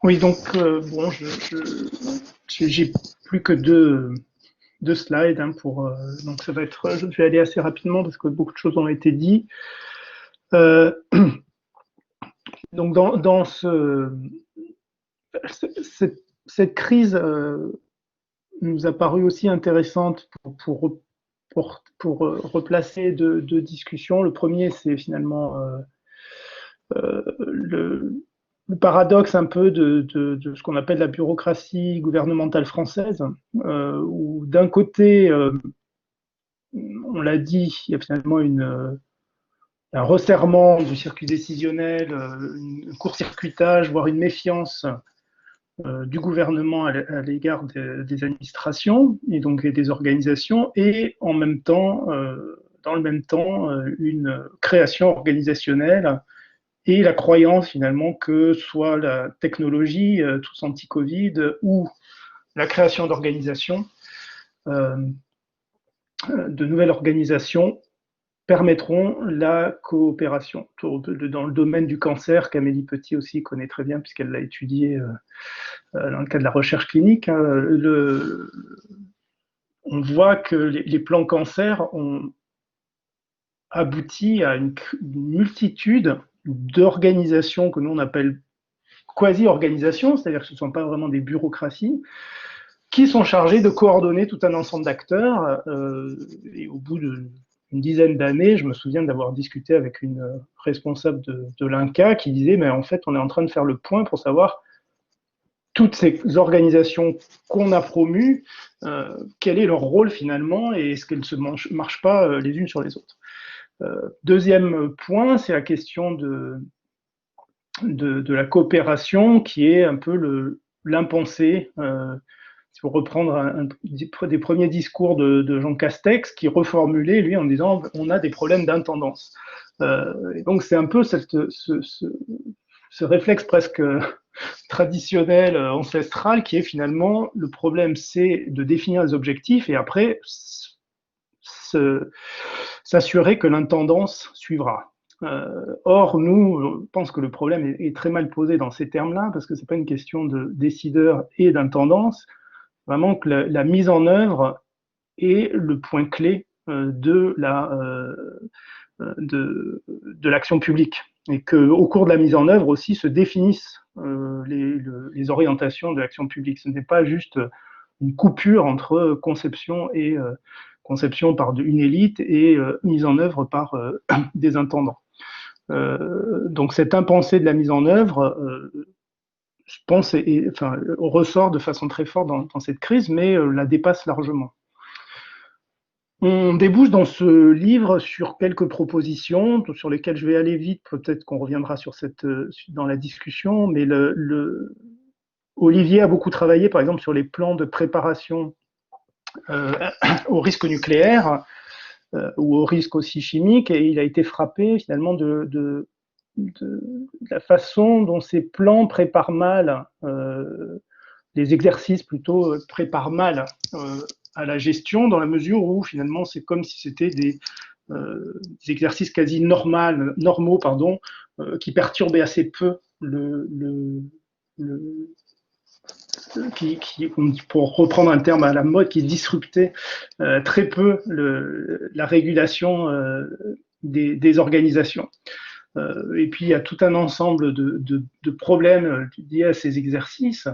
Oui, donc bon, j'ai plus que deux slides hein, donc ça va être, je vais aller assez rapidement parce que beaucoup de choses ont été dites. Euh, donc dans cette crise nous a paru aussi intéressante pour replacer deux discussions. Le premier, c'est finalement le paradoxe un peu de ce qu'on appelle la bureaucratie gouvernementale française, où d'un côté, on l'a dit, il y a finalement un resserrement du circuit décisionnel, un court-circuitage, voire une méfiance du gouvernement à l'égard des administrations et donc des organisations, et en même temps, dans le même temps, une création organisationnelle et la croyance finalement que soit la technologie, tous anti-Covid, ou la création d'organisations, euh, de nouvelles organisations permettront la coopération. Dans le domaine du cancer, qu'Amélie Petit aussi connaît très bien puisqu'elle l'a étudié dans le cadre de la recherche clinique, hein, on voit que les plans cancer ont abouti à une multitude d'organisations que nous on appelle quasi-organisations, c'est-à-dire que ce ne sont pas vraiment des bureaucraties, qui sont chargées de coordonner tout un ensemble d'acteurs. Et au bout d'une dizaine d'années, je me souviens d'avoir discuté avec une responsable de l'INCA qui disait, mais en fait, on est en train de faire le point pour savoir toutes ces organisations qu'on a promues, quel est leur rôle finalement et est-ce qu'elles ne marchent pas les unes sur les autres. Deuxième point, c'est la question de la coopération qui est un peu l'impensé. Si vous reprendre des premiers discours de Jean Castex, qui reformulait, lui, en disant on a des problèmes d'intendance. Et donc, c'est un peu ce réflexe presque traditionnel, ancestral, qui est finalement le problème, c'est de définir les objectifs et après s'assurer que l'intendance suivra. Or, nous, je pense que le problème est très mal posé dans ces termes-là, parce que ce n'est pas une question de décideur et d'intendance, vraiment que la mise en œuvre est le point clé de l'action publique. Et qu'au cours de la mise en œuvre aussi se définissent les orientations de l'action publique. Ce n'est pas juste une coupure entre conception par une élite et mise en œuvre par des intendants. Donc cette impensée de la mise en œuvre, je pense, ressort de façon très forte dans cette crise, mais la dépasse largement. On débouche dans ce livre sur quelques propositions sur lesquelles je vais aller vite, peut-être qu'on reviendra dans la discussion, mais Olivier a beaucoup travaillé, par exemple, sur les plans de préparation au risque nucléaire ou au risque aussi chimique, et il a été frappé finalement de la façon dont ces plans préparent mal, les exercices plutôt préparent mal à la gestion, dans la mesure où finalement c'est comme si c'était des exercices quasi normaux, qui perturbaient assez peu pour reprendre un terme à la mode, qui disruptait très peu la régulation des organisations. Et puis il y a tout un ensemble de problèmes liés à ces exercices.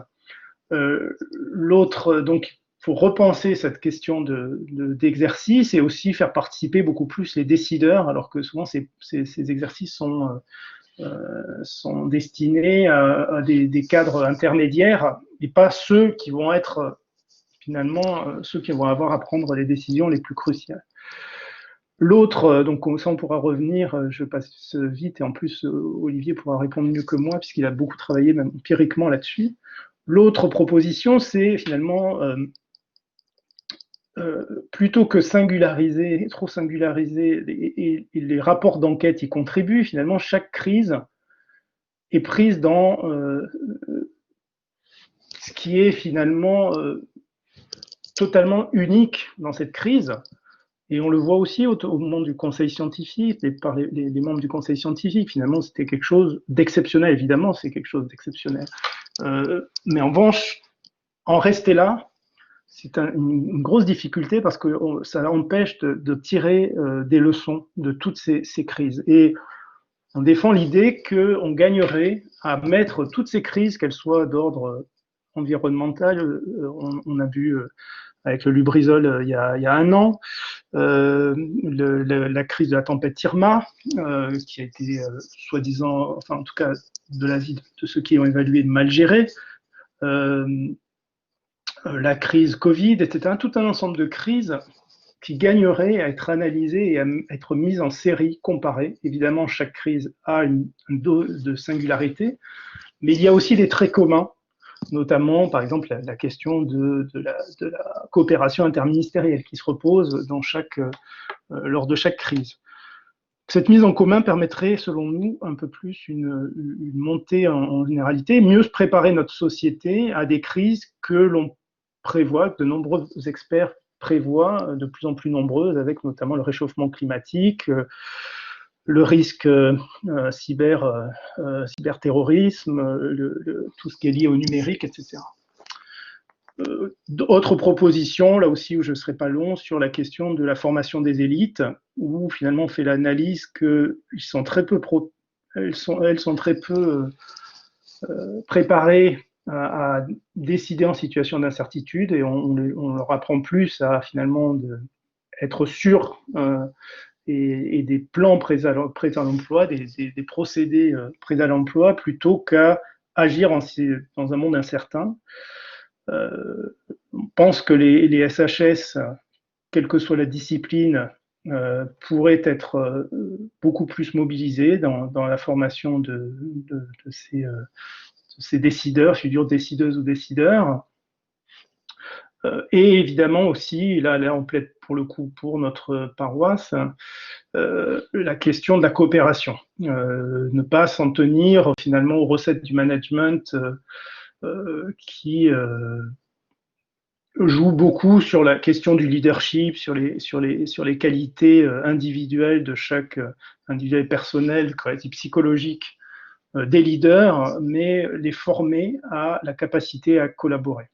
L'autre, donc, il faut repenser cette question d'exercice et aussi faire participer beaucoup plus les décideurs, alors que souvent ces exercices sont destinés à des cadres intermédiaires et pas ceux qui vont être finalement ceux qui vont avoir à prendre les décisions les plus cruciales. L'autre, donc ça on pourra revenir, je passe vite et en plus Olivier pourra répondre mieux que moi puisqu'il a beaucoup travaillé même empiriquement là-dessus. L'autre proposition, c'est finalement plutôt que trop singulariser, et les rapports d'enquête y contribuent, finalement chaque crise est prise dans ce qui est finalement totalement unique dans cette crise. Et on le voit aussi au moment du conseil scientifique, par les membres du conseil scientifique, finalement c'était quelque chose d'exceptionnel, évidemment c'est quelque chose d'exceptionnel. Mais en revanche, en rester là, c'est une grosse difficulté parce que ça empêche de tirer des leçons de toutes ces crises. Et on défend l'idée qu'on gagnerait à mettre toutes ces crises, qu'elles soient d'ordre environnemental, on a vu avec le Lubrizol il y a un an, la crise de la tempête Irma, qui a été soi-disant, enfin en tout cas de l'avis de ceux qui ont évalué, mal gérée, la crise Covid, etc. Tout un ensemble de crises qui gagneraient à être analysées et à être mises en série, comparées. Évidemment, chaque crise a une dose de singularité, mais il y a aussi des traits communs, notamment, par exemple, la question de la coopération interministérielle qui se repose lors de chaque crise. Cette mise en commun permettrait, selon nous, un peu plus une montée en généralité, mieux se préparer notre société à des crises que l'on prévoit, que de nombreux experts prévoient, de plus en plus nombreuses, avec notamment le réchauffement climatique, le risque cyberterrorisme, tout ce qui est lié au numérique, etc. Autre proposition, là aussi où je ne serai pas long, sur la question de la formation des élites, où finalement on fait l'analyse qu'elles sont très peu, elles sont très peu préparées à décider en situation d'incertitude, et on leur apprend plus à finalement être sûr et des plans prêts à l'emploi, des procédés prêts à l'emploi, plutôt qu'à agir dans un monde incertain. On pense que les SHS, quelle que soit la discipline, pourraient être beaucoup plus mobilisés dans la formation de ces décideurs, figures décideuses ou décideurs. Et évidemment aussi, là on plaide pour le coup pour notre paroisse, la question de la coopération. Ne pas s'en tenir finalement aux recettes du management qui joue beaucoup sur la question du leadership, sur les qualités individuelles de chaque individuel personnel, qualités psychologiques des leaders, mais les former à la capacité à collaborer.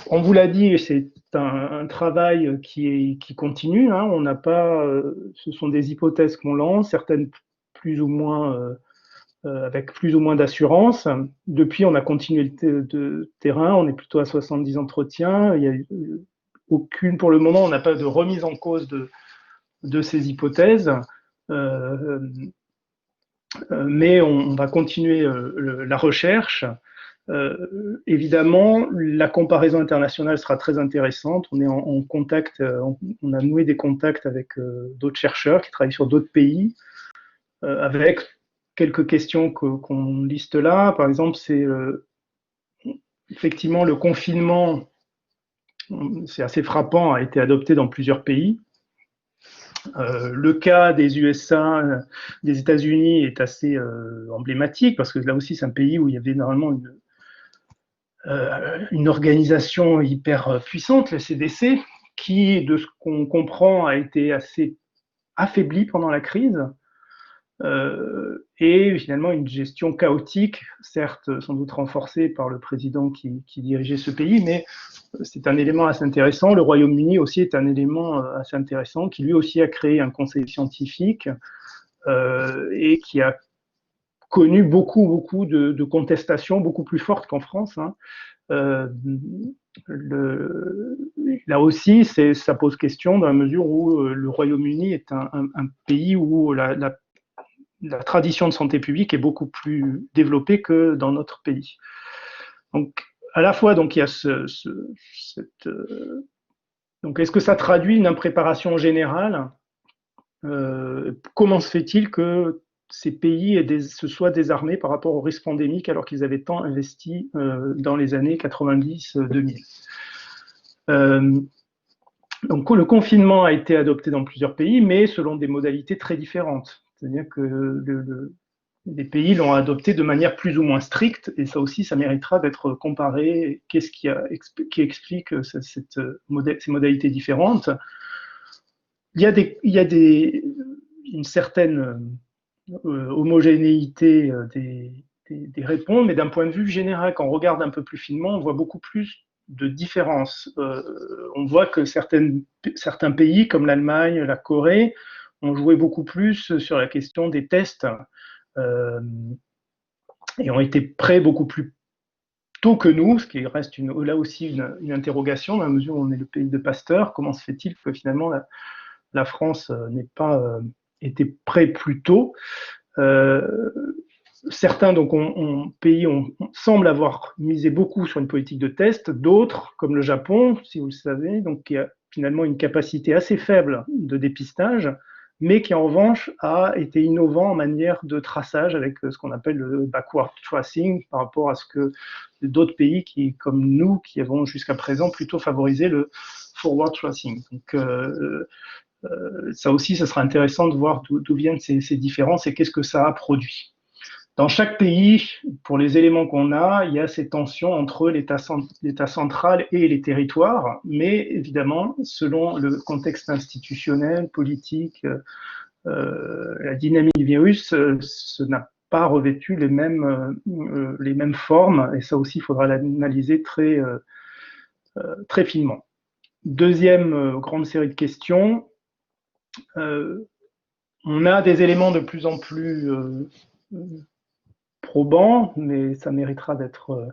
On vous l'a dit, c'est un travail qui continue. Hein. On n'a pas, ce sont des hypothèses qu'on lance, certaines plus ou moins avec plus ou moins d'assurance. Depuis, on a continué le terrain, on est plutôt à 70 entretiens. Il y a aucune, pour le moment, on n'a pas de remise en cause de ces hypothèses. Mais on va continuer la recherche. Évidemment, la comparaison internationale sera très intéressante. On est en contact, on a noué des contacts avec d'autres chercheurs qui travaillent sur d'autres pays, avec quelques questions qu'on liste là. Par exemple, c'est effectivement le confinement, c'est assez frappant, a été adopté dans plusieurs pays. Le cas des USA, des États-Unis est assez emblématique parce que là aussi c'est un pays où il y avait normalement une organisation hyper puissante, le CDC, qui, de ce qu'on comprend, a été assez affaiblie pendant la crise. Et finalement une gestion chaotique, certes sans doute renforcée par le président qui dirigeait ce pays, mais c'est un élément assez intéressant. Le Royaume-Uni aussi est un élément assez intéressant, qui lui aussi a créé un conseil scientifique et qui a connu beaucoup de contestations, beaucoup plus fortes qu'en France. Hein. Là aussi, ça pose question dans la mesure où le Royaume-Uni est un pays où la tradition de santé publique est beaucoup plus développée que dans notre pays. Donc, à la fois, donc, il y a donc, est-ce que ça traduit une impréparation générale comment se fait-il que ces pays se soient désarmés par rapport au risque pandémique alors qu'ils avaient tant investi dans les années 90-2000 Donc, le confinement a été adopté dans plusieurs pays, mais selon des modalités très différentes. C'est-à-dire que les pays l'ont adopté de manière plus ou moins stricte, et ça aussi, ça méritera d'être comparé. Qu'est-ce qui explique ces modalités différentes? Il y a une certaine homogénéité des réponses, mais d'un point de vue général, quand on regarde un peu plus finement, on voit beaucoup plus de différences. On voit que certains pays, comme l'Allemagne, la Corée, ont joué beaucoup plus sur la question des tests et ont été prêts beaucoup plus tôt que nous, ce qui reste là aussi une interrogation, dans la mesure où on est le pays de Pasteur. Comment se fait-il que finalement la France n'ait pas été prêt plus tôt? Certains pays semblent avoir misé beaucoup sur une politique de test, d'autres, comme le Japon, si vous le savez, donc qui a finalement une capacité assez faible de dépistage, mais qui en revanche a été innovant en manière de traçage avec ce qu'on appelle le backward tracing par rapport à ce que d'autres pays comme nous, qui avons jusqu'à présent plutôt favorisé le forward tracing. Donc, ça aussi, ça sera intéressant de voir d'où viennent ces différences et qu'est-ce que ça a produit. Dans chaque pays, pour les éléments qu'on a, il y a ces tensions entre l'État central et les territoires, mais évidemment, selon le contexte institutionnel, politique, la dynamique du virus, ce n'a pas revêtu les mêmes formes, et ça aussi, il faudra l'analyser très finement. Deuxième grande série de questions. On a des éléments de plus en plus probants, mais ça méritera d'être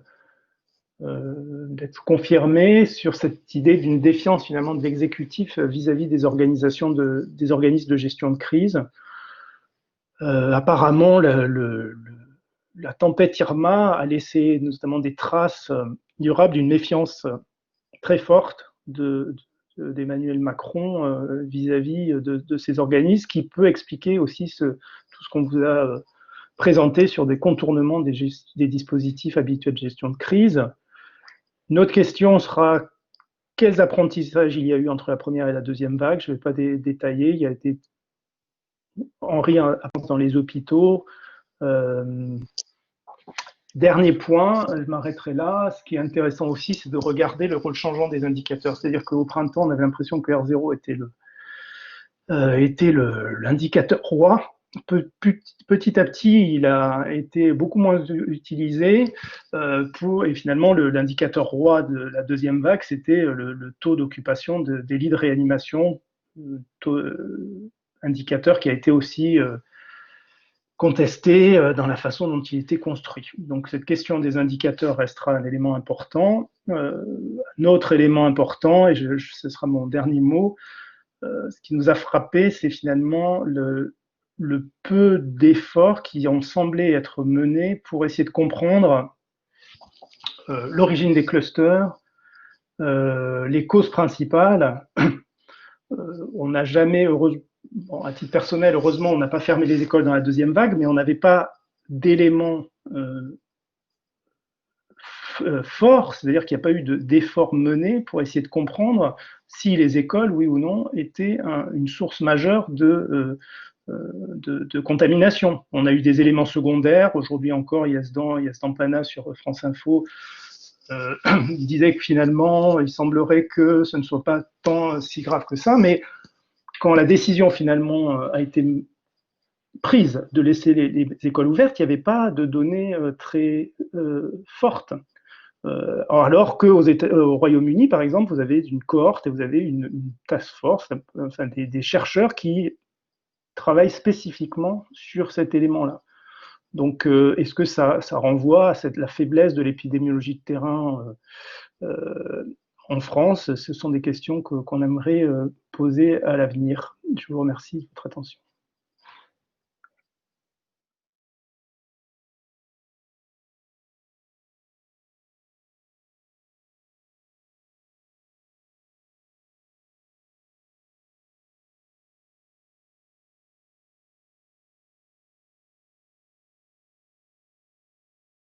confirmé sur cette idée d'une défiance finalement de l'exécutif vis-à-vis des organismes de gestion de crise. Apparemment, la tempête Irma a laissé notamment des traces durables d'une méfiance très forte d'Emmanuel Macron vis-à-vis de ces organismes, qui peut expliquer aussi tout ce qu'on vous a présenté sur des contournements des dispositifs habituels de gestion de crise. Une autre question sera quels apprentissages il y a eu entre la première et la deuxième vague. Je ne vais pas détailler. Il y a été Henri dans les hôpitaux. Dernier point, je m'arrêterai là. Ce qui est intéressant aussi, c'est de regarder le rôle changeant des indicateurs. C'est-à-dire qu'au printemps, on avait l'impression que R0 était l'indicateur roi. Petit à petit, il a été beaucoup moins utilisé et finalement l'indicateur roi de la deuxième vague, c'était le taux d'occupation des lits de réanimation, indicateur qui a été aussi contesté dans la façon dont il était construit. Donc cette question des indicateurs restera un élément important. Un autre élément important, et ce sera mon dernier mot, ce qui nous a frappé, c'est finalement le peu d'efforts qui ont semblé être menés pour essayer de comprendre l'origine des clusters, les causes principales. On n'a jamais, à titre personnel, heureusement, on n'a pas fermé les écoles dans la deuxième vague, mais on n'avait pas d'éléments forts, c'est-à-dire qu'il n'y a pas eu d'efforts menés pour essayer de comprendre si les écoles, oui ou non, étaient une source majeure de contamination. On a eu des éléments secondaires. Aujourd'hui encore, Yazdan Pana sur France Info il disait que finalement, il semblerait que ce ne soit pas tant si grave que ça, mais quand la décision finalement a été prise de laisser les écoles ouvertes, il n'y avait pas de données très fortes. Alors qu'au Royaume-Uni, par exemple, vous avez une cohorte et vous avez une task force, enfin des chercheurs qui travaillent spécifiquement sur cet élément-là. Donc, est-ce que ça renvoie à la faiblesse de l'épidémiologie de terrain en France? Ce sont des questions qu'on aimerait poser à l'avenir. Je vous remercie de votre attention.